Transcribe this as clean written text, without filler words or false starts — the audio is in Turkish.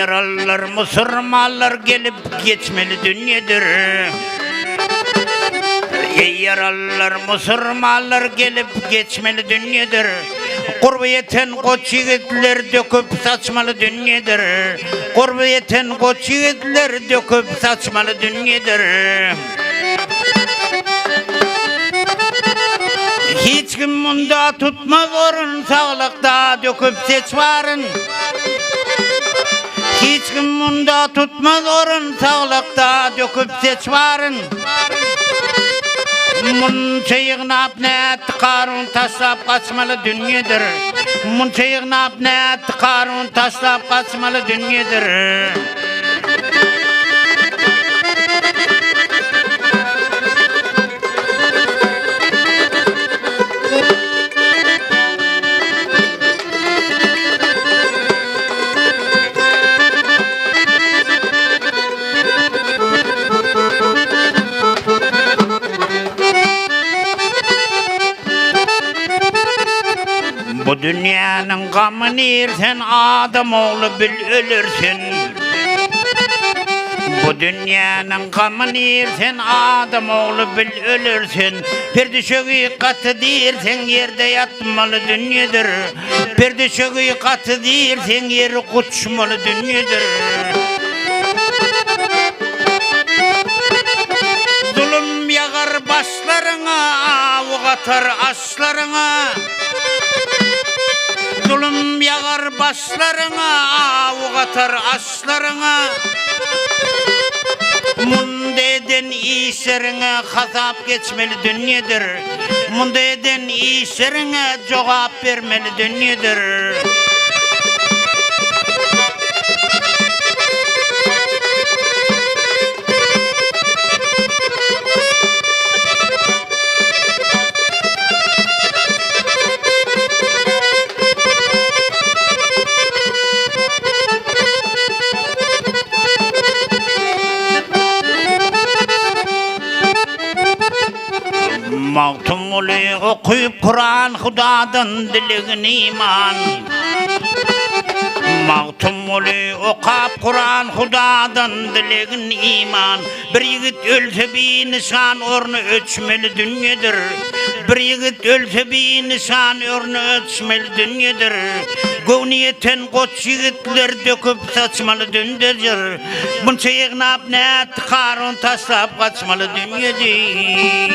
yaralılar, musurmanlar gelip geçmeli dünyedir. Ey yaralılar, musurmanlar gelip geçmeli dünyedir. Kurbu yeten koç yiğitler döküp saçmalı dünyedir. Kurbu yeten koç yiğitler döküp saçmalı dünyedir. Hiç kim bunda tutmaz orun, sağlıkta döküp seç varın. Hiç kim bunda tutmaz orun, sağlıkta döküp seç varın. Munça yığnap ne tıkarun taslap kaçmalı dünyedir. Munça yığnap ne tıkarun taslap kaçmalı dünyedir. Bu dünyanın gamını yersen adam oğlu bil ölürsün. Bu dünyanın gamını yersen adam oğlu bil ölürsün. Bir düşöğü katı değilsen yerde yatmalı dünyedir. Bir düşöğü katı değilsen yeri kuçmalı dünyedir. Zulüm yağar başlarına, avu katar aslarına. Zulüm yağar başlarına, avu katar aslarına. Mundeden işlerine hazap geçmeli dünyedir. Mundeden işlerine cevap vermeli dünyedir. Mağtumuli okuyup Kur'an Hudadan diligin iman. Mağtumuli okuyup Kur'an Hudadan diligin iman. Bir yigit ölse bir nişan ornu ölçmeli dünyedir. Bir yigit ölse bir nişan ornu ölçmeli dünyedir. Göniyeten koç yigitler döküp saçmalı dünyedir. Bunca yığnap ne tıkarun taslap kaçmalı dünyedir.